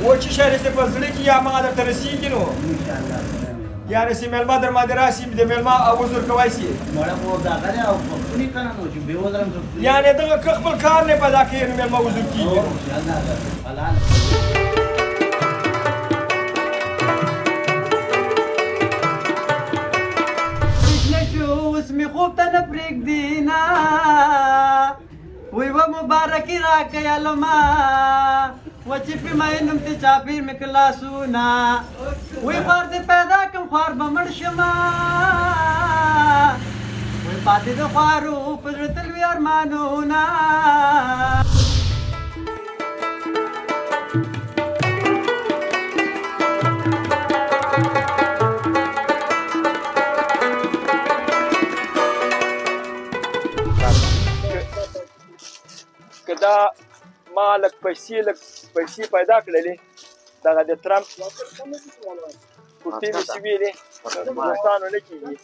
وچی شهر سے فضلی کی یا ما در ترسی کی نو یعنی سی ملما در ما دراسی د ملما اوزر کوایسی مړه مو دا غره او پښتوني کنه نو چې به ودرم یعنی دغه خپل کار نه پیدا کوي نو ملما اوزر کیږي حلال اسمي خوب ته پرېږدينا وی و مبارکي راکړه یا لما و چې په مینم ته چاپیر مې کلاسونه وی خوار دې پیدا کړم خوار به مړ شمه وی پاتې د خوارو په زړه تل وي ارمانونه که دا ما لږ پیسې پیدا کړلې دغه د ترامپ کورتۍ مې چې ویلې دوستانو نه کېږي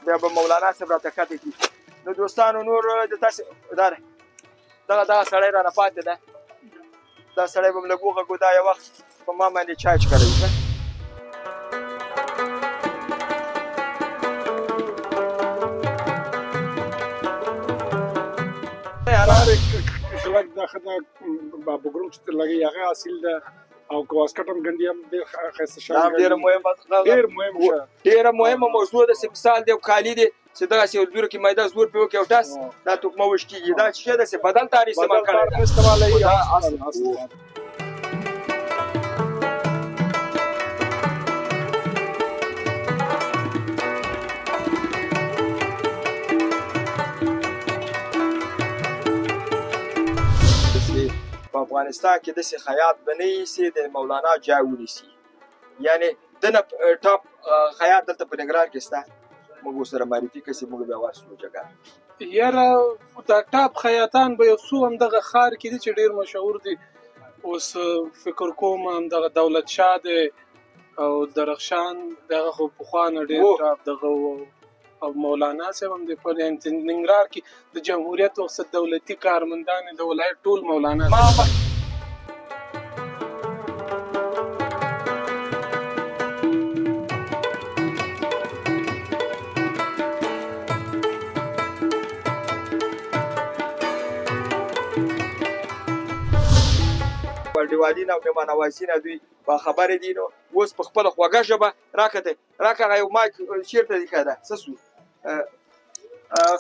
بیا به مولانا صاحب راته ښکته کړي نو دوستانو نور د تاسې دغه سړی رانه پاتې ده دا سړی به م لږ وغږو دا یو وخت په ما باندې چارج کړی ښه کلک دا خدای بګروم چې لګي هغه حاصل ده او که واسکټ هم ګنډي هم ډېر ښایسته شوی ډېره مهمه موضوع ده چې مثال دی او کالي دی چې دغسې یو زور کې میده زور پرې وکړي او ټس دا توکمه وش کېږي دا چې شی ده چې بدن ته استعمال کړی ده په افغانستان کې داسې خیاط به نه ایسي د مولانا جای ونیسي یعنې دنه ټاپ خیاط دلته په ننګرهار کې شته موږ ورسره معرفي کړي موږ بیا ورسو جګه یاره دا ټاپ خیاطان به یو څو همدغه ښار کې دي چې ډېر مشهور دي اوس فکر کوم همدغه دولت شاه دی او درخشان دغه خو پخوا نه ډېر ټاپ دغه او مولانا صاحب هم د ننګرهار کې د جمهوریت وخت دولتي کارمندان د ولایت ټول مولانا ډیوالین او مېمانوازي نه دوی باخبره دي نو اوس په خپله خوږه ژبه راکړه هغه یو مایک چېرته دی ښه ده څه سو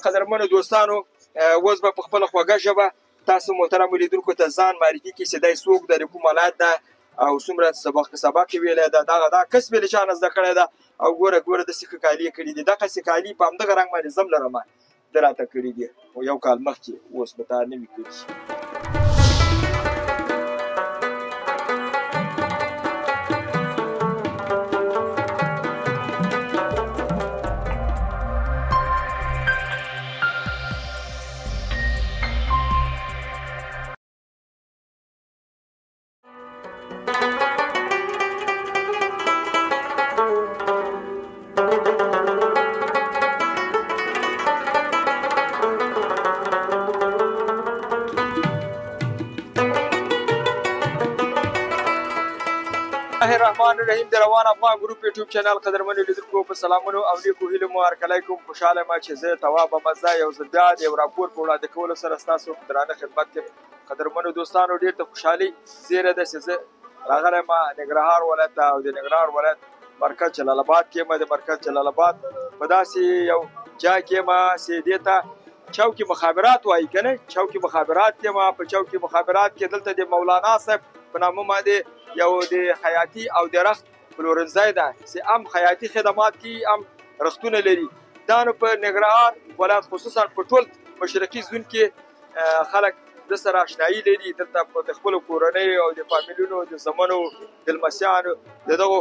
قدرمنو دوستانو اوس به په خپله خوږه ژبه تاسو محترمو لیدونکو ته ځان معرفي کړي چې دی څوک ده د کوم ولایت ده او څومره سبق یې ویلی ده دا کسب یې له چا نه زده کړی ده او ګوره داسې ښه کالي یې کړي دي دغسې کالي په همدغه رنګ باندې زه هم لرم ده راته کړي دي یو کال مخکې اوس به تا نه وي کړي الرحمن الرحیم د روان افغان ګروپ یوټیوب چینل قدرمنو لیدونکو په سلامونو او نیکو هیلو مو هرکلی کوم خوشحاله یم چې زه تواب مزه یو ځل بیا د یو راپور په وړاندې کولو سره ستاسو درانه خدمت کې قدرمنو دوستانو ډېر د خوشحالۍ زیری ده چې زه راغلی یم ننګرهار ولایت ته او د ننګرهار ولایت مرکز جلال آباد کې یم د مرکز جلال آباد په داسې یو جای کې یم چې دې ته چوکي مخابرات وایي که نه چوکي مخابرات کې یم په چوکي مخابرات کې دلته د مولانا صاحب په نامه باندې یو د خیاطي او د رخت پلورنځی ده چې هم خیاطي خدمات کوي هم رختونه لري دا نو په ننګرهار ولایت خصوصا په ټول مشرقي زون کې خلک د سره اشنایي لري دلته د خپلو کورنیو او د فامیلونو د زمنو د لمسیانو د دغو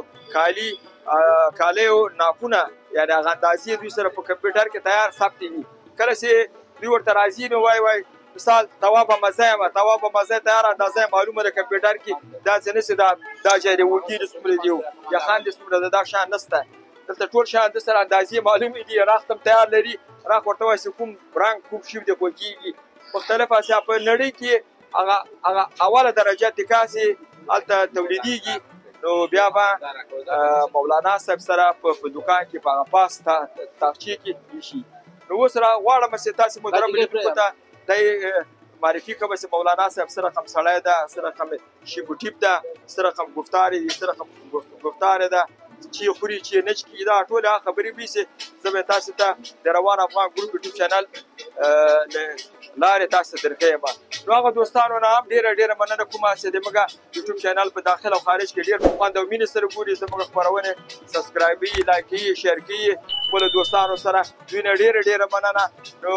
کالیو ناپونه یعنې هغه اندازې دوی سره په کمپیوټر کې تیار ثبت وي کله چې دوی ورته راځي نو وای مثال تواب مزه یم تواب مزه تیار اندازه معلومه ده کمپیوټر کې دا څه نشي دا چې د وګي د څومره دی یا خان د څومره دا شان نشته دلته ټول شان د سره اندازې معلومې دي راختم تیار لري راخ ورته وایي کوم رنګ کوم شی د وګي مختلف اسیا په نړۍ کې هغه اوله درجه تکاسي هلته تولیدېږي. نو بیا به مولانا صاحب سره په دوکان کې په هغه پاس تاخچې کې ایښي. نو اوس غواړم چې تاسې محترم لیدونکو ته دی معرفي کړم چې مولانا صاحب څه رقم سړی ده، څه رقم شیبو ټیپ ده، څه رقم گفتار دی، څه رقم گفتار ده، چې خوري چې نه چکي، دا ټولې هغه خبرې به چې زه به تاسو ته د روان افغان ګروپ یوټیوب چینل لارې تاسو ته درښیم. نو هغه دوستانو نه هم ډېره مننه کوم چې زموږ یوټیوب چینل په داخل او خارج کې ډېر په خوند او مینې سره ګوري، زموږ خپرونې سبسکرایبوي، لایکوي، شیر کوي خپلو دوستانو سره. دوی نه ډېره مننه. نو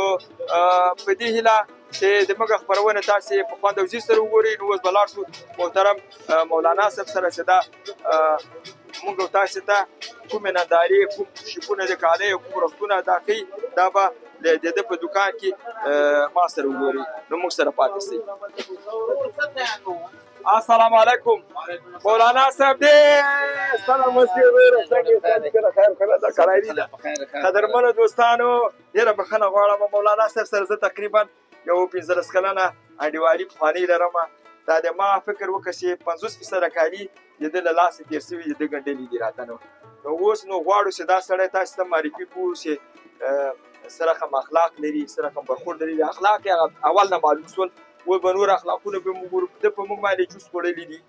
په دې هیله چې زموږ خپرونه تاسې په خوند او ذوق سره وګورئ. نو اوس به لاړ شو محترم مولانا صاحب سره چې دا موږ او تاسې ته کومې نندارې، کوم شیپونه د کالۍ او کوم رختونه دا ښیي، دا به د ده په دوکان کې ما سره وګورئ. نو موږ سره پاتې شئ. السلام علیکم مولانا صاحب دې سلام قدرمنو دوستانو، ډېره بښنه غواړم. مولانا صاحب سره زه تقریبا یو 15 کلنه انډیوالي پخوانۍ لرم. دا د ما فکر وکړه چې 50% کالي د ده له لاسه تېر شوي، د ده ګنډلي دي راته. نو اوس نو غواړو چې دا سړی تاسو ته معرفي کړو چې څه رقم اخلاق لري، څه رقم برخورد لري. اخلاق یې اول نه معلوم شول، اوس به نور اخلاقونه به موږ ګورو. ده په موږ باندې جوس خوړلی دي،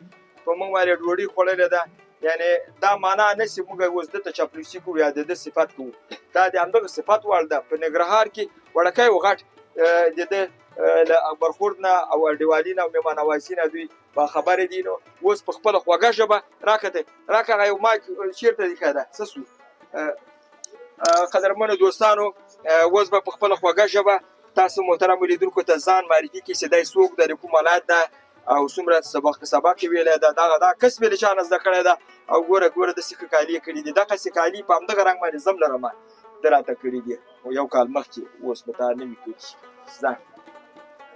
په موږ باندې ډوډۍ خوړلې ده. یعنې دا معنا نه چې موږ اوس ده ته چاپلوسي کوو یا د ده صفت کوو. دا د همدغه صفت وړ ده. په ننګرهار کې وړکی و غټ د ده له برخورد نه او انډیوالي نه او مېلمانوازي نه دوی باخبره دي. نو اوس په خپله خوږه ژبه راکړه هغه یو مایک چېرته دی ښه ده څه سو. قدرمنو دوستانو، اوس به په خپله خوږه ژبه تاسو محترمو لیدونکو ته ځان معرفي کړي چې دی څوک ده، د کوم ولایت ده او څومره سبق یې ویلی ده، دا کسب یې له چا نه زده کړی ده. او ګوره داسې ښه کالي یې کړي دي. دغسې کالي په همدغه رنګ باندې زه هم لرم، ده راته کړي دي یو کال مخکې. اوس به تا نه وي کړي. ځه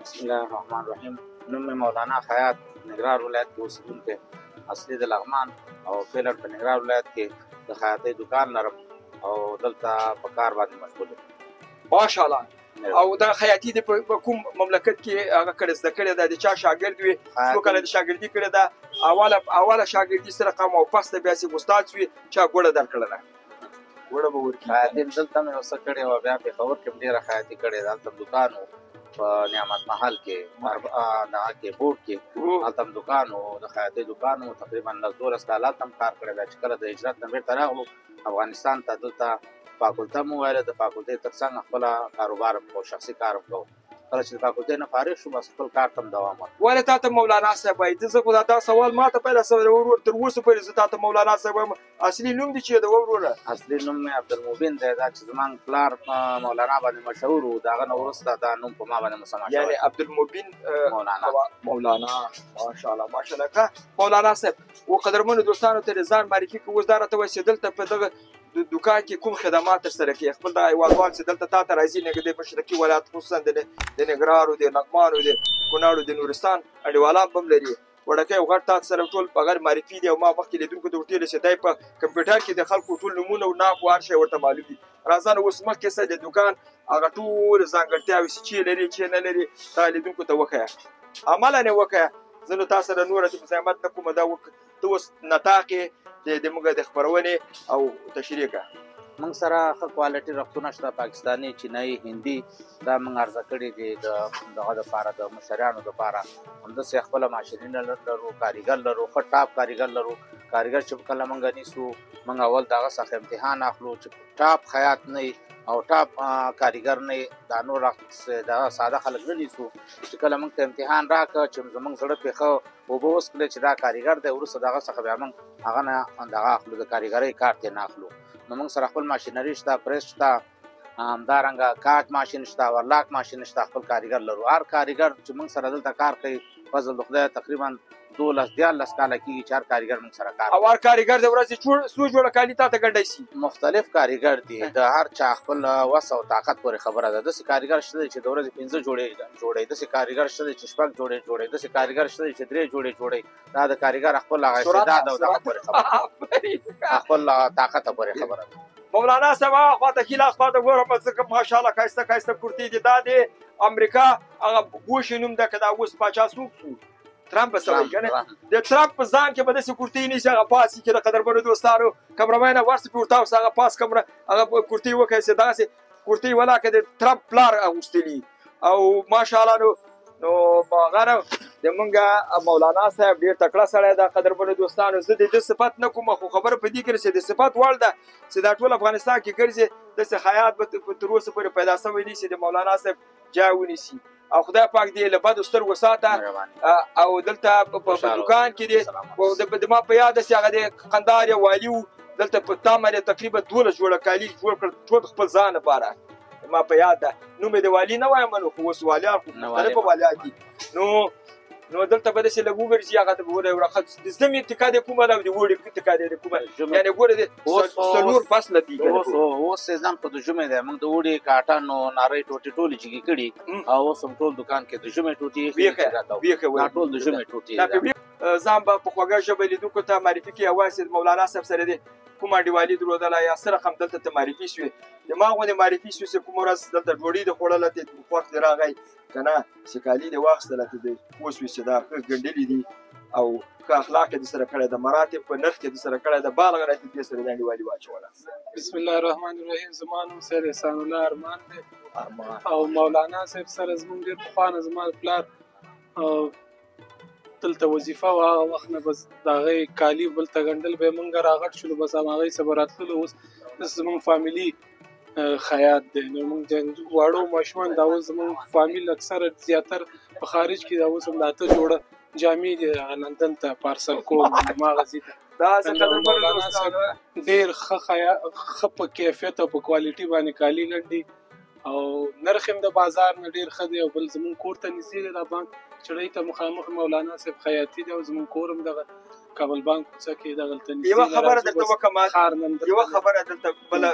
بسم الله الرحمن الرحیم. نوم مې مولانا خیاط، ننګرهار ولایت کې اوسېدونکی، اصلي د لغمان او فعلا په ننګرهار ولایت کې د خیاطۍ دوکان لرم او دلته په کار باندې مشغول یم. ماشاءالله. او دا خیاطي دې په کوم مملکت کې هغه کړې زده کړې ده؟ د چا شاګرد وي؟ څو کاله د شاګردي کړې ده؟ اوله شاګردي څه رقم او پس ته بیا چې استاد شوې چا ګوړه درکړله؟ ګوړه به ورکړي. خیاطي دلته مې اوسه کړې وه، بیا پېښور کې هم ډېره خیاطي کړې ده. هلته دوکان و په نعمت محل کې، دغه کې بورډ کې، هلته هم دوکان و، د خیاطۍ دوکان و. تقریبا 10-12 کاله هلته هم کار کړی ده. چې کله د هجرت نه بېرته راغلو افغانستان ته، دلته فاکولته مو ویله، د فاکولتۍ تر څنګ خپله کاروبار او شخصي کار هم کوم. کله چې د فاکولتۍ نه فارغ شو بس خپل کار ته هم دوام ورکړو. ولې تا ته مولانا صاحب وایي؟ زه خو دا سوال ما ته پیدا شوی ورور، تر اوسه پورې زه تا ته مولانا صاحب وایم. اصلي نوم دې چې د وروره؟ اصلي نوم مې عبدالمبین دی. دا چې زما پلار مولانا باندې مشهور و، د هغه نه وروسته دا نوم په ما باندې مسما شوی. یعنې عبدالمبین مولانا. ماشاءالله ښه. مولانا صاحب و قدرمنو دوستانو ته د ځان معرفي کوو. اوس دا راته وایي چې دلته په دغه دوکان کې کوم خدمات ترسره کوي؟ خپل دغه هېوادوال چې دلته تا ته راځي د مشرقي ولایت خصوصا د ننګرهار او د لغمان او د کونړ او د نورستان انډیوالان به هم لري. وړکی او غټ تا سره ټول په غیر معرفي دي او ما مخکې لیدونکو ته ورتېلی چې دی په کمپیوټر کې د خلکو ټول نومونه او ناپ او هر شی ورته معلوم دي. راځه نو اوس مخکې څه د دوکان هغه ټولې ځانګړتیاوې چې چی لري چی نه لري تا لیدونکو ته وښیه، عملاً یې وښیه. زه نو تا سره نوره مزاحمت نه کومه. دا ته اوس نطاق یې د موږ د خپرونې او تشریح کړه. موږ سره ښه کوالټي رختونه شته، پاکستاني، چینایي، هندي. دا موږ عرضه کړي دي دغه دپاره د مشتریانو دپاره. همداسې خپله ماشینونه لرو، کاریګر لرو، ښه ټاپ کاریګر لرو. کاریګر چې کله موږ نیسو، موږ اول د هغه څخه امتحان اخلو چې ټاپ خیاط نه او ټاپ کاریګر نه، دا نور دغه ساده خلک نه نیسو. چې کله موږ ته امتحان راکړه چې زموږ زړه پرې ښه اوبه وڅکلی چې دا کاریګر دی، وروسته د هغه څخه بیا موږ هغه نه دغه اخلو، د کاریګرۍ کارت یې نه اخلو. نو موږ سره خپل ماشینري شته، پریس شته، همدارنګه کاټ ماشین شته، ورلاک ماشین شته. خپل کاریګر لرو. هر کاریګر چې موږ سره دلته کار کوي فضل د خدای تقریبا 12-14 کاله کېږي چې هر کاریګر موږ سره کار کوي. او هر کاریګر د ورځې څو جوړه کالي تا ته ګنډی شي؟ مختلف کاریګر دي، د هر چا خپل وس او طاقت پورې خبره ده. داسې کاریګر شته دی چې د ورځې 15 جوړې جوړوي، داسې کاریګر شته دی چې 6 جوړې جوړوي، داسې کاریګر شته دی چې 3 جوړې جوړوي. دا د کاریګر خپل هغه استعداد او دغه پورې خبره ده، خپل طاقت پورې خبره ده. مولانا صاحب هغه خواته ښي لاس خواته ګوره، په ځکه ماشاءالله ښایسته کرتې دي. دا د امریکا هغه بوشي نوم ده، که دا اوس پاچا څوک شو ترامپ سوي کنه د ترامپ په ځان کې به داسې کورتۍ نیسي هغه پاس کې د قدرمنو دوستانو کمرمین ورس په ورتاو هغه پاس کمره هغه کورتۍ وکړي چې داسې کورتۍ ولاکه د ترامپ پلار اغوستلي او ماشاءالله نو هغه د مونږه مولانا صاحب ډېر تکړه سړی ده قدرمنو دوستانو زه د ده صفت نه کوم خو خبره په دې کې چې د صفت وړ ده چې دا ټول افغانستان کې ګرځي داسې حیات به تر اوسه پورې پیدا شوی نه شي د مولانا صاحب جای ونیسي او خدای پاک دې له بدو سترګو ساته او دلته په دکان کې د ما په یاد چې هغه د قندار والي و دلته په تامه تقریبا 12 جوړه کالي جوړ کړ ټول خپل ځان لپاره ما په یاد ده نوم یې د والي نه وایم نو خو اوس والیان خو مختلفه والیان دي نو دلته به داسې لږ وګرځي هغه د ورخت د زمې ټکا دی کومه ده او د وړې ټکا دی کومه یعنې ګوره د څلور فصله دي اوس سیزن خو د ژمي دی موږ د وړې کاټن او نارۍ ټوټې ټولې جګې کړي او اوس هم ټول دکان کې د ژمي ټوټې ټول د ژمي ټوټې ځان به په خوږه ژبه لیدونکو ته معرفي کړي یوازې مولانا صاحب سره دی کومه انډیوالي درلودله یا څه رقم دلته ته معرفي شوې د ما غوندې معرفي شوې چې کومه ورځ دلته ډوډۍ د خوړله ته خوښ دې راغی که نه چې کالي دې واخیستله ته دې اوس وي چې دا ښه ګنډلي دي او ښه اخلاق یې دې سره کړی د مراتب په نرخ کې دې سره کړی د بالغ نه دې سره د انډیوالي واچوله بسم الله الرحمن الرحیم زما نوم سید احسان الله ارمان دی او مولانا صاحب سره زموږ ډېر پخوانه زما پلار دلته وظیفه وه هغه وخت نه بس د هغې کالي بل ته ګنډل به یې مونږ راغټ شولو بس هماغې څه به راتللو اوس داسې زموږ فامیلي خیاط دی نو موږ واړو ماشومان دا اوس زموږ فامیل اکثره زیاتر په خارج کې دا اوس هم د 8 جوړه جامې دي لندن ته پارسل کوم ماغزي ته دا مولانا صاحب ډېر ښه په کیفیت او په کوالټي باندې کالي ګنډي او نرخ هم د بازار نه ډېر ښه دی او بل زموږ کور ته نږدې دی دا بانک چړۍ ته مخامخ مولانا صاحب خیاطي دی او زموږ کور هم دغه کابل بانک کوڅه کې دغلته نږدې یوه خبره درته وکړم یوه خبره دلته بله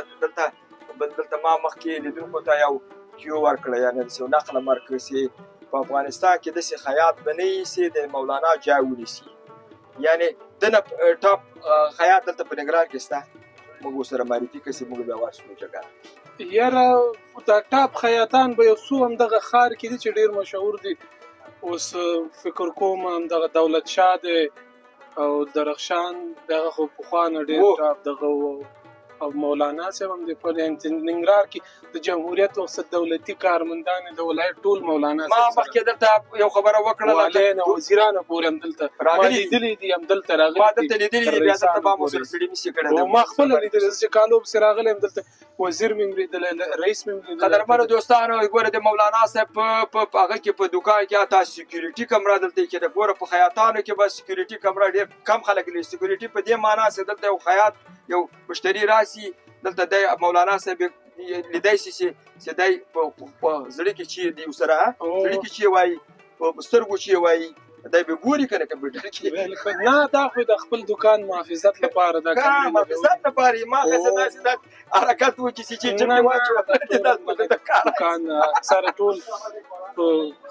دلته ما مخکې لیدونکو ته یو کیو ورکړه یعنې داسې یو نقله مرکز چې په افغانستان کې داسې خیاط به نه وي چې د مولانا جای ونیسي یعنې دنه ټاپ خیاط دلته په ننګرهار کې شته موږ ورسره معرفي کړي چې موږ بیا ورسو جګړه یاره دا ټاپ خیاطان به یو څو همدغه ښار کې دي چې ډېر مشهور دي اوس فکر کوم همدغه دولت شاه دی او درخشان دغه خو پخوانه ډېر ټاپ دغه او مولانا صاحب هم د ننګرهار کې د جمهوریت وخت دولتي کارمندان د ولایت ټول مولانا ما مخکې دلته یو خبره وکړله والین او وزیرانو پورې هم دلته ما لیدلي دي هم دلته راغلي ما دلته لیدلي دي بیا دلته ما مو سره سړي نشي کړی ما خپله لیدلي چې کالو پسې راغلی هم دلته وزیر مې هم لیدلی رئیس مې هم لیدلی قدرمنو دوستانو ګوره د مولانا صاحب په هغه کې په دکان کې حتی سکیورټي کمره دلته کې ده ګوره په خیاطانو کې به سکیورټي کمره ډېر کم خلک لري سکیورټي په دې معنا چې دلته یو خیاط یو مشتری راسي دلته دی مولانا صاحب لیدای شي چې دی په زړه کې چې دی ورسره زړه کې چې وایي په سترګو چې وایي دی به ګوري که نه کمپیوټر کې نه دا خو د خپل دکان محافظت لپاره ده محافظت لپاره ما خو داسې دا حرکت وکړي چې جب کې واچوه دکان اکثره ټول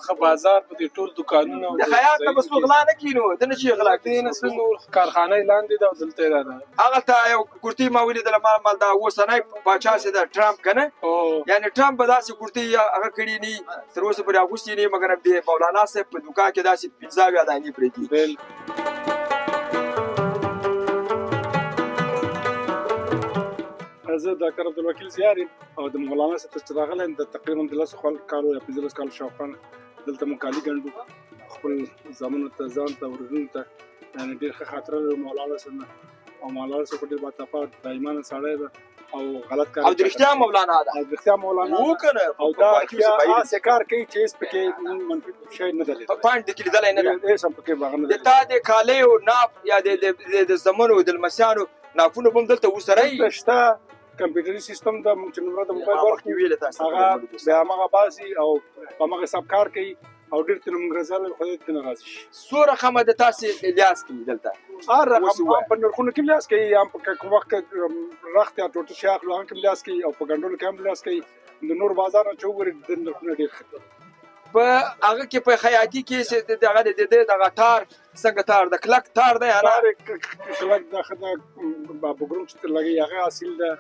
ښه بازار په دې ټول دکانونه د خیاط نه به څوک غلا نه کړي نو ده نه چې غلا کوي نه څه نور کارخانه یې لاندې ده او دلته یې ده هغلته یو کورتۍ ما ولیدله ما دا اوسنی پاچا چې ده ټرمپ که نه یعنې ټرمپ به داسې کورتۍ هغه کړي نه تر اوسه پورې اغوستې نه مګر د مولانا صاحب په دکان کې داسې 15 دانې پرې دي زه ډاکټر عبدالوکیل زیار یم او د مولانا صاحب چې راغلی یم د تقریبا 13 کالو یا 15 کالو شاوخوا دلته موږ کالي ګنډو خپل زامنو ته ځان ته ورونو ته یعنې ډېر ښه خاطره لرو مولانا صاحب نه او مولانا صاحب ډېر باطفات با ایمانه سړی ده او غلط کار او د رښتیا مولانا ده او د رښتیا مولانا او دا هسې کار کوي چې هېڅ پکې منفي شی نه ده لیدلی پاینټ دې کې لیدلی نه ده هېڅ هم پکې هغه نه ده د تا د کالیو ناپ یا د زمنو د لمسیانو ناپونه به هم دلته ورسره وي شته کمپیوټري سیستم د چې نمبر د موبایل ورکړي هغه د هماغه باسي او په هماغه حساب کار کوي او ډېر ترې موږ رضا خدای ته نه راضي شي څو رقمه د تاسې لیاس کوي دلته هر رقم په نرخونو کې لیاس کوي هم په کوم وخت رخت یا ټوټه شي اخلو هم لیاس کوي او په ګنډلو کې هم لیاس کوي د نور بازار نه چې وګورې د نرخونه ډېر ښه په هغه کې په خیاطي کې چې دغه دغه تار څنګه تار د کلک تار دی کلک د بګروم چې لګي هغه اصل ده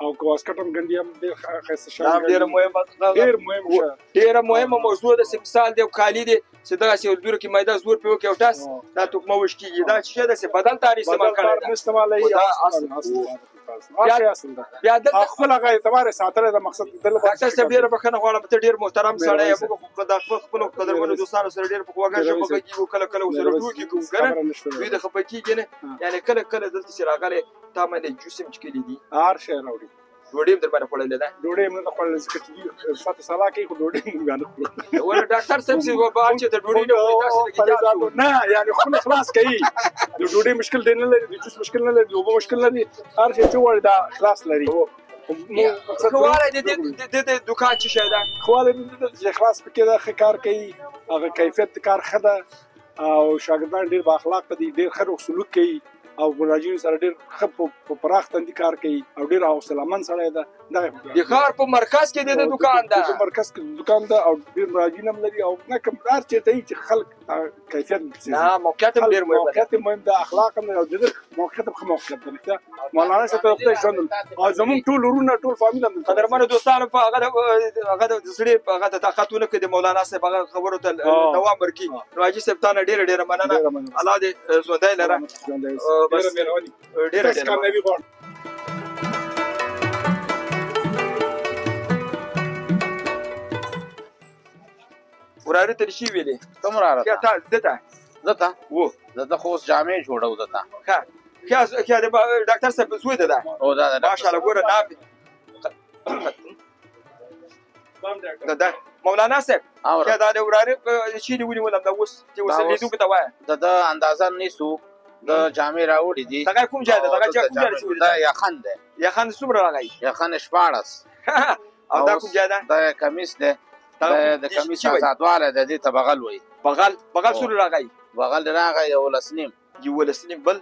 او کواسکټ هم ګنډي هم ډېر ښایسته شوی ډېره مهمه موضوع ده چې مثال دی کالي دی چې دغسې یو دوره کې میده زور پرې وکړي او ټاس دا توکمه وش کېږي دا چې داسې بدل تار استعمال کړی ده بیا دلته خپل هغه اعتبار ساتلی د مقصد ډاکټر صاحب ډېره بښنه غواړم ته ډېر محترم سړی یې موږ خو د خپلو قدرمنو دوستانو سره ډېر په خوږه ژبه غږېږو کله کله ورسره ټوکې کوو که نه دوی د خفه کېږي نه یعنې کله کله دلته چې راغلی تا باندې جوس هم څښلی دي هر شی راوړي ډوډۍ هم در باندې خوړلې ده ډوډۍ موږ نه خوړلې ځکه چې دوی ساته سلا کوي خو ډوډۍ موږ نه خورو ولې ډاکټر صاحب چې بال چې د ډوډۍ نه خوري تاسې لږ اجازه نه یعنې خوله خلاص کوي د ډوډۍ مشکل دی نه لري د جوس مشکل نه لري د اوبو مشکل لري هر شی چې غواړي دا خلاص لري خواله د دوکان څه شی ده خواله چې خلاص پکې ده ښه کار کوي هغه کیفیت کار ښه ده او شاګردان ډېر بااخلاقه دي ډېر ښه سلوک کوي او مراجعینو سره ډېر ښه په پراخ تندي کار کوي او ډېر حوصلهمند سړی ده د ښار په مرکز کې د دوکان ده په مرکز کې دوکان ده او ډېر مراجعین هم لري او نه کوم هر چېرته وي چې خلک کیفیت نه موقعیت هم ډېر مهم ده موقعیت مهم ده اخلاق هم او د ده موقعیت هم ښه موقعیت ده رښتیا مولانا صاحب ته خدای ژوند او زمونږ ټول ورونه ټول فامیل هم قدرمنو دوستانو په هغه د زړې هغه د طاقت ونه کړي د مولانا صاحب هغه خبرو ته دوام ورکړي نو حاجي صاحب تا نه ډېره مننه الله دې ژوندی لره ډېره مهرباني ډېره کامیابي غواړم وراره ته شي ویلې کوم وراره ته دته دته و دته خو اوس جامې جوړو دته ښه ښه د ډاکټر صاحب زوی ده او دا ماشاءالله ګوره دا مولانا صاحب ښه دا د وراره شي دې ونیولم دا اوس چې اوس لیدو به ته وایه د اندازه نیسو د جامې راوړي دي دغه کوم ځای ده دغه ځای کوم ځای ده دا یخن ده یخن څومره راغی یخن 14 او دا کوم ځای ده دا کمیس ده د کمیس آزادواله د دې ته بغل وي بغل څومره راغی بغل راغی 11 بل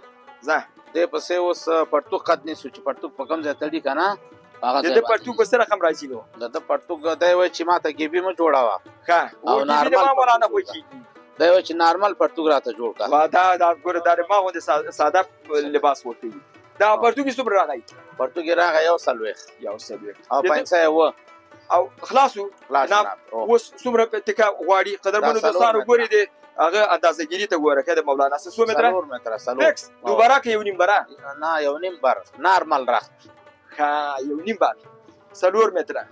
زه دې پسې اوس پرتوک قد نیسو چې پرتوک په کوم ځای تړي که نه د پرتوک په څه رقم راځي نو د پرتوک دی وایي چې ماته ګیبي مه جوړوه ښه او نارمل مولانا خو کېږي دی وایي چې نارمل پرتوک راته جوړ کړه دا ګوره دا د ما غوندې ساده لباس ورکوي دا پرتوک یې څومره راغی پرتوک یې راغی 140 او پیسه یې وه او خلاصو اوس څومره ټکه غواړي قدرمنو دوستانو ګوري دی هغه اندازهګیري ته ګوره که د مولانا څه 100 متره فکس دوباره که یو نیم بره نه یو نیم بر نارمل رخت ښه یو نیم بر 4 متره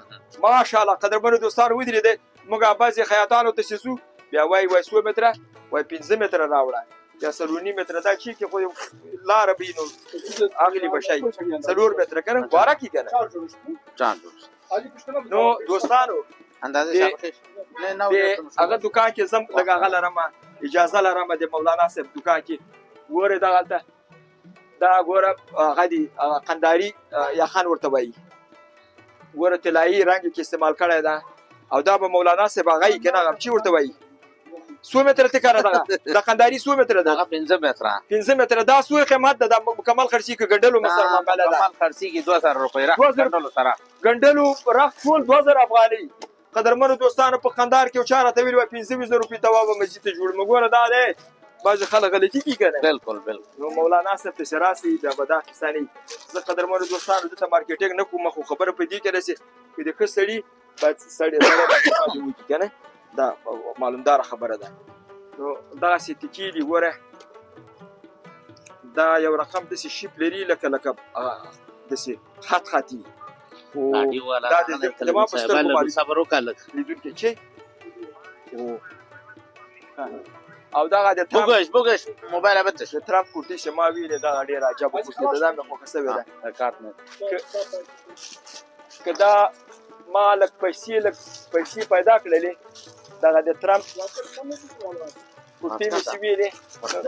ماشاءالله قدرمنو دوستانو ودرې دی موږ بعضې خیاطانو ته چې ځو بیا وایي 100 متره وایي 15 متره راوړه یا 4 متره دا چې کې خو لاره به نو اغلي به شي 4 متره که نه غوره کړي که نه نو دوستانو اندازه هغه دوکان کې زم لږ هغه لرم اجازه لرم د مولانا صاحب دوکان کې ګورې دغلته دا ګوره هغه دي قنداري یخن ورته وایي ګوره طلایي رنګ کې استعمال کړی ده او دا به مولانا صاحب هغه یي که نه هغه چې ورته وایي 100 متره تکاره دغه د قنداري 100 متره ده هغه 15 متره 15 متره دا سوی قیمت ده د مکمل خرڅي کې ګنډلو مثلا معامله ده مکمل خرڅي کې 2000 روپۍ راځي ګنډلو سره ګنډلو راخ ټول 2000 افغاني قدرمنو دوستانو په قندار کې چاره ته ویل 15000 روپۍ تواب مسجد ته جوړ مګوره دا ده بعض خلک غلطي کوي کنه بالکل نو مولانا صاحب ته شراسي د بدا کسانی زه قدرمنو دوستانو د مارکیټینګ نه کوم خو خبره په دې کې رسي چې د خسړي بعد سړی باندې وکی کنه دا معلومدار خبره ده نو دا ستکی دی ګوره دا یو رقم د شیپ لري لکه د خطي او دا د ما په سترګو صبر وکړه لیدونکي چې او دا د بوګش موبایل به د ترامپ کوټې شما ویلې دا ډېر عجب کوټې ده دا مې خو کسوي ده کارت نه که دا ما لږ پیسې پیدا کړلې دغه د ترامپ کوټې مې چې ویلې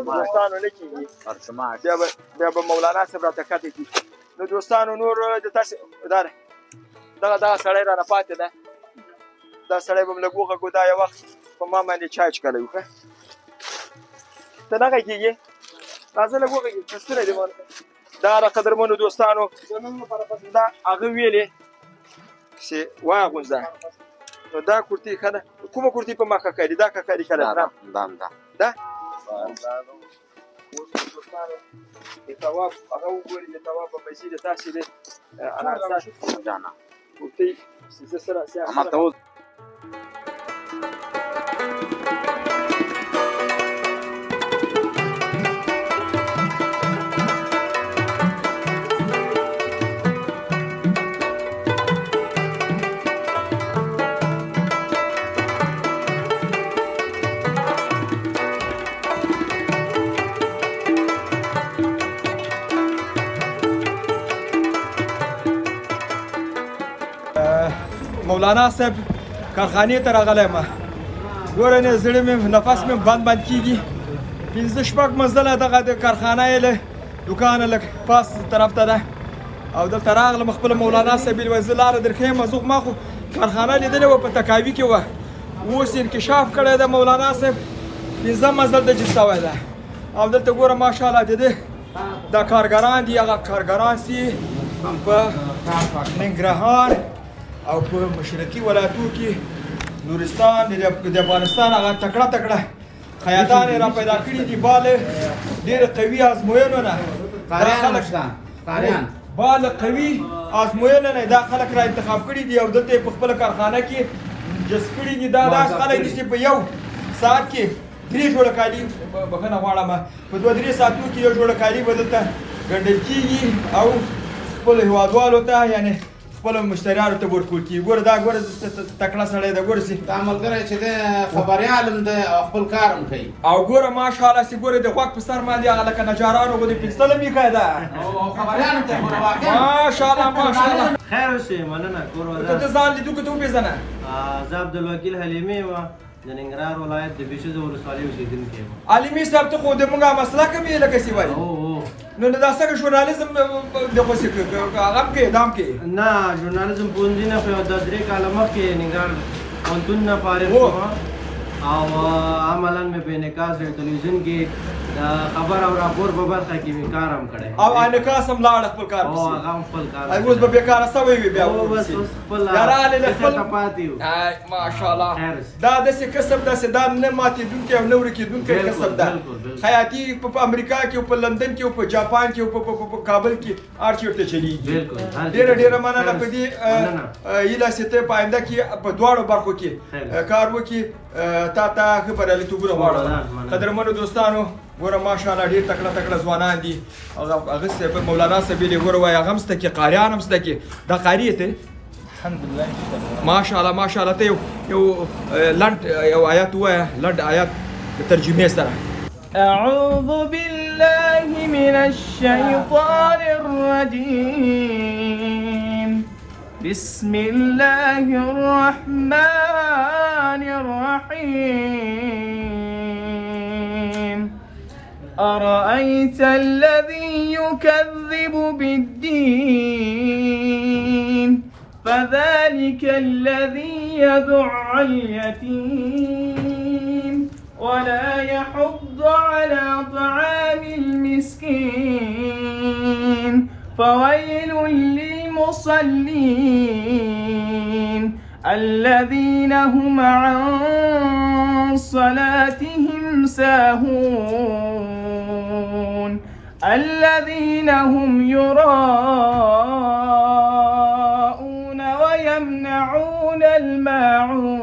دوستانو نه کېږي بیا به مولانا صاحب راته کتې کړي نو دوستانو نور د تاسې دغه سړی رانه پاتې ده دا سړی به م لږ وغږو دا یو وخت په ما باندې چای چکلی وکړه ته نه غږېږې راځه لږ وغږېږه ستونی دې دا د قدرمنو دوستانو دا هغه ویلې چې واغونځه نو دا کورتۍ ښه ده کومه کورتۍ په ما ککري دا ککري ښه ده ده د تواب هغه وګوري د تواب په پیسې د تاسې د انارسات کورتۍ زه سره مولانا صاحب کارخانې ته راغلی یم. ګوره نه زړه مې نفس مې بند کېږي. 5-6 منزله دغه د کارخانه یې له دوکانه لږ پاس طرف ته ده او دلته راغلم خپله مولانا صاحب ویل زه لاره درښیم. زه ما خو کارخانه لیدلې وه په تکاوي کې وه، اوس انکشاف کړی ده مولانا صاحب 5 منزل د جوړ شوی ده او دلته ګوره ماشاءالله د ده دا کارګران دي. هغه کارګران چې په ننګرهار او په مشرقي ولایتونو کې نورستان د افغانستان هغه تکړه خیاطان یې را پیدا کړي دي. باله ډېره قوي ازموینو نه دا خلک باله قوي ازموینو نه دا خلک را انتخاب کړي دي او دلته یې په خپله کارخانه کې جذب کړي دي. دا داسې خلک دي چې په یو ساعت کې 3 جوړه کالي بخښنه غواړم په 2-3 ساعتونو کې یو جوړه کالي به دلته ګنډل کېږي او خپلو هېوادوالو ته یعنې خپلو مشتریانو ته ورکول کېږي. ګوره دا ګوره تکړه سړی ده. ګوره چې دا ملګری چې دی خبریال هم دی او خپل کار هم کوي او ګوره ماشاءالله چې ګوره د غوږ په سر باندې هغه لکه نجارانو غوندې پنسل هم ایښی ده او خبریالو ته ګوره واقعا ماشاءالله. خیر اوسې مننه کور ته د ځان لیدو که ته وپېژنه. زه عبدالوکیل حلیمي یم د ننګرهار ولایت د بیشو د ولسوالۍ اوسېدونکی یم. علمي صاحب ته خو د موږ مسلک هم یې لکه چې وایي نو دا څنګه ژورنالیزم دغه څه هغه هم کوي دا هم کوي. نه ژورنالیزم پوهنځي نه خو یو 2-3 کاله مخکې ننګرهار پوهنتون نه فارغ شوم او عملاً مې په انعکاس ټلویزیون کې د خبر او راپور په برخه کې مې کار هم کړی او انعکاس هم لاړ خپل کار او هغه هم خپل کار اوس به بیکاره سوی وي بیا اوس خپل یارانې د خپل پاتې یو ماشاءالله. دا داسې کسب داسې دا نه ماتېدونکی او نه ورکېدونکی کسب ده. خیاطي په امریکا کې او په لندن کې او په جاپان کې او په کابل کې هر چېرته چلېږي. ډېره مننه په دې هیله چې ته په آینده کې په دواړو برخو کې کار وکړي. تا ته ښه بریالیتوبونه غواړم. قدرمنو دوستانو ګوره ماشاءالله ډېر تکړه ځوانان دي. هغه صاحب مولانا صاحب یې ګوره وایي هغه هم زده کړي قاریان هم زده کړي. دا قاري یې ته الحمدلله ماشاءالله ته یو لنډ یو آیات ووایه لنډ آیات د ترجمې سره. أعوذ بالله من الشيطان الرجيم بسم الله الرحمن الرحيم أرأيت الذي يكذب بالدين فذلك الذي يدع اليتيم ولا يحض على طعام المسكين فويل للمصلين الذين هم عن صلاتهم ساهون الذين هم يراءون ويمنعون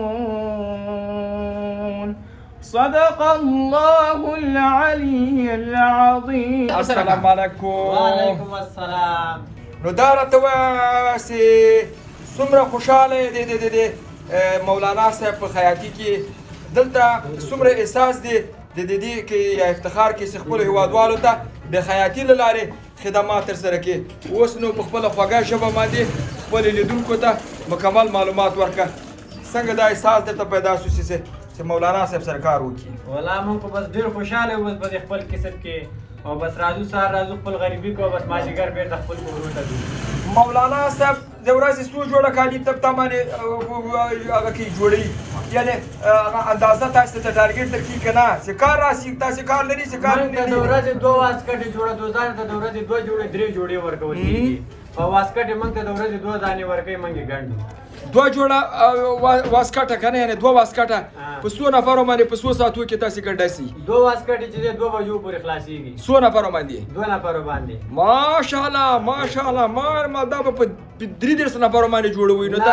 الماعون صدق الله العلي العظيم. السلام علیکم. وعلیکم السلام. نو دا راته وایه چې څومره خوشحاله دی مولانا صاحب په خیاطي کې دلته څومره احساس دی د دې کې یا افتخار کې چې خپلو هېوادوالو ته د خیاطي له لارې خدمات ترسره کړي. اوس نو په خپله خوږه ژبه باندې خپلو لیدونکو ته مکمل معلومات ورکړه. څنګه دا احساس درته پیدا شو چې مولانا صاحب سره کار وکړي؟ والله موږ خو بس ډېر خوشحاله یو بس په خپل کسب کې او بس راځو سهار راځو خپل غریبي کوو بس مازدیګر بېرته خپل کورونو ته ځو. مولانا صاحب د ورځې څو جوړه کالي ته باندې هغه کې جوړوي یعنې اندازه تاسو ته ټارګېټ درکړي که نه چې کار راسي تاسې کار لري چې کار موږ ته د ورځې 2 واسکټې جوړه دوزانو ته د ورځې 2 جوړې 3 جوړې ورکول کېږي. په واسکټې موږ ته د ورځې 2 دانې ورکوي موږ یې ګنډو. 2 جوړه واسکټه که نه یعنې 2 واسکټه په څو نفرو باندې په څو ساعتو کې تاسې ګنډاسي؟ 2 واسکټې چې دی 2 بجو پورې خلاصېږي. څو نفرو باندې؟ 2 نفرو باندې. ماشاءالله ما دا به په 3 نفرو باندې جوړوي. نو دا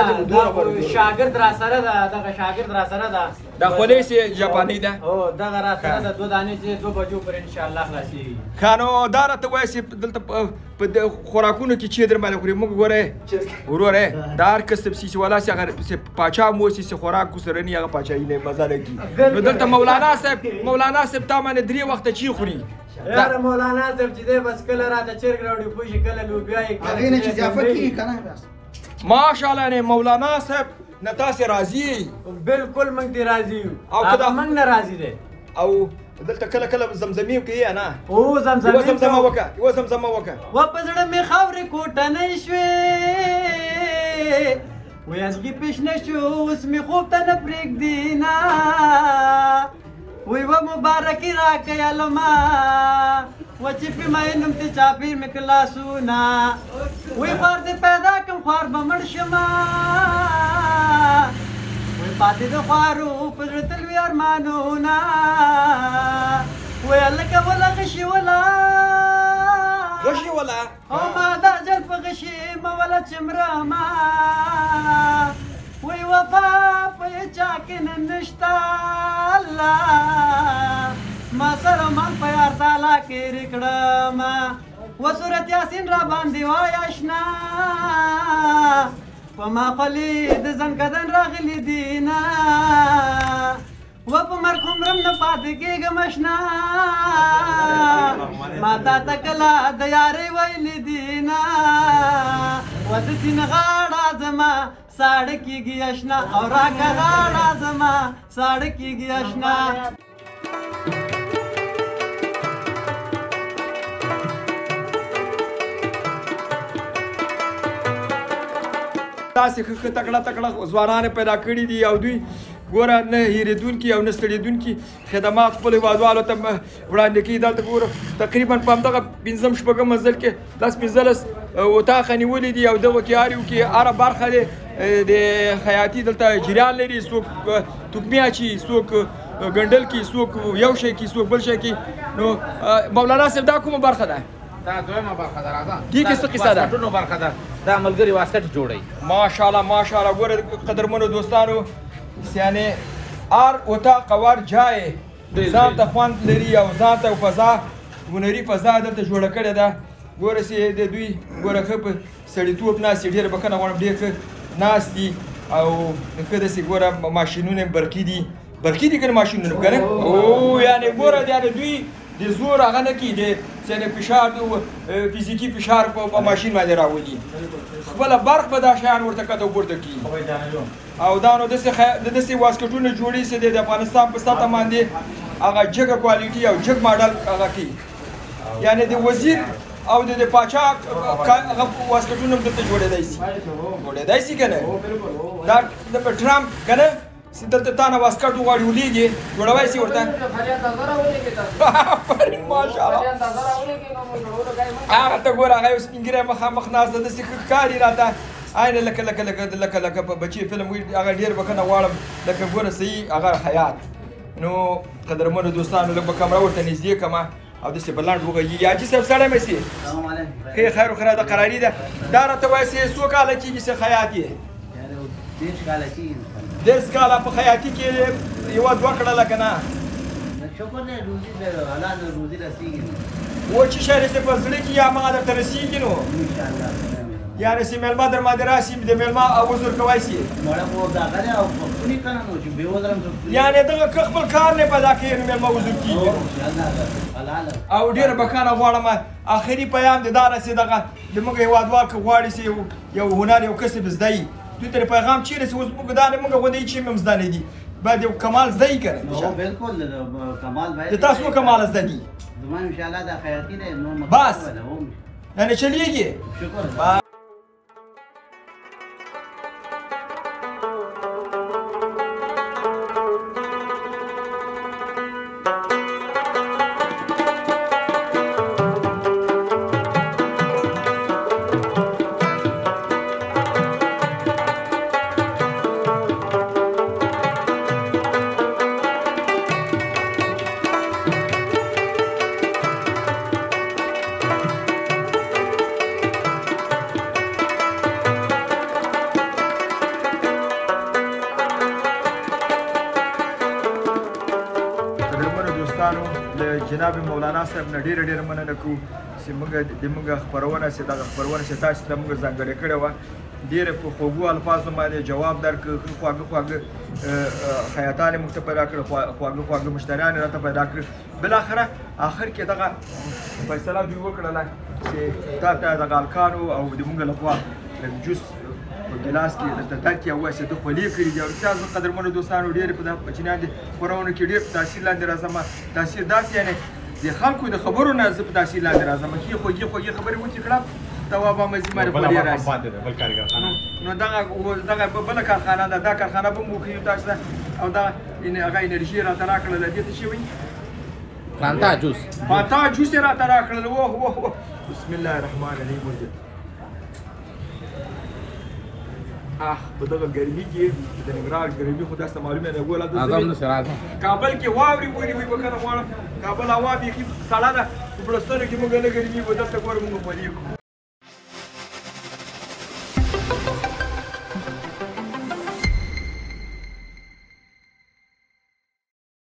شاګرد راسره ده دغه شاګرد راسره ده دا خولۍ چې جاپاني ده هو دغه راسره ده 2 دانې چې 2 بجو پورې انشاءالله خلاصېږي. ښه نو دا راته وایه چې دلته په خوراکونو کې چې در باندې خوري موږ ګوره وروره دا هر کس چې والا چې هغه پاچا مو چې خوراک کو سره نه هغه پاچایي نه مزه لګي. نو دلته مولانا صاحب تا باندې 3 وخته چی خوري؟ یاره مولانا صاحب چې دی بس کله راته چرګ راوړي پوه شي کله لوبیا یې هغې نه چې اضافه کېږي که نه بس ماشاءالله یعنې مولانا صاحب نه تاسې راضي یئ؟ بالکل موږ دې راضي یو او که دا موږ نه راضي دی او دلته کله کله زمزمې کوي نه؟ او زمزمې یوه زمزمه وکړه یوه زمزمه وکړه. و په زړه مې خاورې کوټنۍ شوې وی ازغي پیشنه شو اوس مې خوب ته نه پرېږدي نه وی و مبارکي راکړئ علما و چې پې مینم ته چاپېر مې کلاسونه وی خوار دې پیدا کړم خوار به مړ شمه وی پاتې د خوارو په زړه تل وي ارمانونه وی هلکه وله غشي وله غشي وله او ما دا جل په غشي مه وله چمرمه وی وفا په چا کې نه نشته الله ما سره من په یار تعالی کې رکړم و سورت یاسین را باندې وای اشنا په ما خلی د زنکدن راغلی دینا و په مرخوم رم نه پاتې کېږم اشنا ما تا ته کله د یارې ویلې دینا و د سین غاړه زما ساړه کېږي اشنا او راکه غاړه زما ساړه کېږي اشنا. تاسې ښه تکړه تکړه ځوانان پیدا کړي دي او دوی ګوره نه هېرېدونکي او نه ستړېدونکي خدمات خپلو هېوادوالو ته وړاندې کوي. دلته ګوره تقریبا په همدغه پنځم شپږم منزل کې 10-15 اتاقه نیولي دي او دغو کې هر یو کې هره برخه دی د خیاطي دلته جریان لري. څوک توکمي اچي، څوک ګنډل کې، څوک یو شی کې، څوک بل شی کې. نو مولانا صاحب دا کومه برخه ده؟ دا دویمه برخه ده. راځه دې کې څه قصه ده؟ واسکټونو برخه ده. دا ملګري واسکټ جوړوي. ماشاءالله ماشاءالله. ګوره قدرمنو دوستانو یعنې هر اتاق او هر جای ځان ته خوند لري او ځان ته فضا هنري فضا دلته جوړه کړې ده. ګوره چې د دوی ګوره ښه په سړیتوب ناست دي، ډېره بښنه غواړم، ډېر ښه ناست دي او ښه داسې ګوره ماشینونه یې برقي دي. برقي دي که نه ماشینونه که نه؟ او یعنې ګوره یعنې دوی د زور هغه نه کوي، د یعنې فشار فزیکي فشار په ماشین باندې راولي، خپله برق به دا شیان ورته کته پورته کړي. او دا نو داسې واسکټونه جوړي چې د افغانستان په سطحه باندې هغه جګه کوالټي او جګ ماډل هغه کوي. یعنې د وزیر او د پاچا هغه واسکټونه هم دلته جوړېدی شي، جوړېدی شي که نه؟ دا ټرمپ که نه دلته تا نه واسکټ وغواړي ولیږي جوړوی شي ورته. آفرین ماشاءالله. هغه ته ګوره هغه یو سپین ږیری مخامخ ناست ده، داسې ښه ښکاري راته عین لکه په بچي فلم وي. هغه ډېر بښنه غواړم لکه ګوره صحیح هغه حیات. نو قدرمنو دوستانو لږ به کمره ورته نږدې کړمه او داسې به لنډ وغږېږي. حاجي صاحب سړی مې سي ښې خیر و خیرات قراري ده. دا راته وایي چې څو کاله کېږي چې خیاط یې؟ 10 کاله په خیاطي کې یوه دوه کړله که نه؟ شکر دی روزي د حلال روزي رسېږي. و چې شی رسې په زړه کې یا هغه درته رسېږي نو یعنې چې مېلمه در باندې راشي د مېلمه عذر کوی شي. یعنې دغه که خپل کار نه پیدا کوي نو مېلمه عذر کېږي. او ډېره بښنه غواړم آخري پیام دې دا رسې دغه زموږ هېوادوال که غواړي چې یو هنر یو کسب زده یي دوی ته پیغام چیرې چې اوس موږ دا نه موږ غوندې چې هم زده نه دي باید یو کمال زده یي که نه؟ بالکل کمال باید د تاسو کمال زده دي؟ زما انشاءالله دا خیاطي دی بس یعنې چلیږي. شکر. جناب مولانا صاحب نه ډېره مننه کوو چې موږ د موږ خپرونه چې دغه خپرونه چې تاسو ته موږ ځانګړې کړې وه ډېره په خوږو الفاظو باندې جواب درکړ، خواږه خیاطان یې موږ ته پیدا کړل، خواږه مشتریان یې راته پیدا کړل. بالاخره آخر کې دغه فیصله دوی وکړله چې تا ته دغه هلکانو او د موږ لخوا جوس په ګلاس کې درته ډک یا وایسې ده خولې کړي دي او رښتیا زه قدرمنو دوستانو ډېرې په دغه بچیان دي خپرونو کې ډېر په تاثیر لاندې راځم تاثیر داسې یعنې د خلکو د خبرو نه زه په تاثیر لاندې راځم ښې خوږې خوږې خبرې وکړې کړم تواب مزي باندې خولې راشي نو دغه بله کارخانه ده دا کارخانه به مو ښیو تاسو ته او دا هغه انرژي راته راکړله دې ته څه وایي فانتا جوس یې راته راکړل اوه بسم الله الرحمن الرحیم ورته په دغه ګرمي کې د ننګرهار ګرمي خو تاسو ته معلومه ده ګوله کابل کې واورې وورې وي به کنه غواړم کابل هوا بیخي سړه ده په بړستنو کې موږ نه ګرمي به دلته ګورو موږ پلي کړو